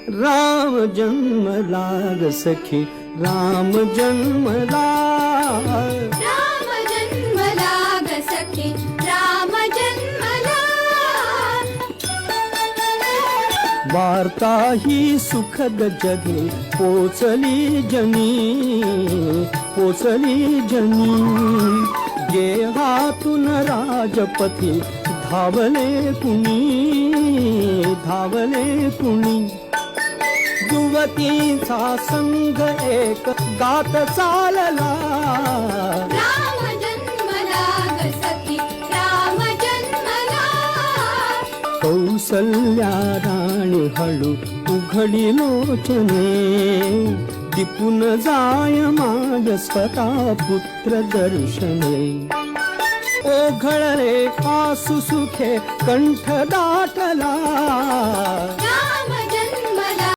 राम जन्मला ग सखी, राम जन्मला. राम जन्मला ग सखी, राम जन्मला. वार्ता ही सुखद जगी पोचली जनी, पोचली जनी. गेहातून राजपती धावले कुणी, धावले कुणी. युवतीचा संघ एक गात चालला. राम जन्मला ग सखी, राम जन्मला. कौसल्या राणी हळू उघडी लोचने, दिपून जाय माझ स्वतः पुत्र दर्शने. ओघळले आसु सुखे कंठ दाटला.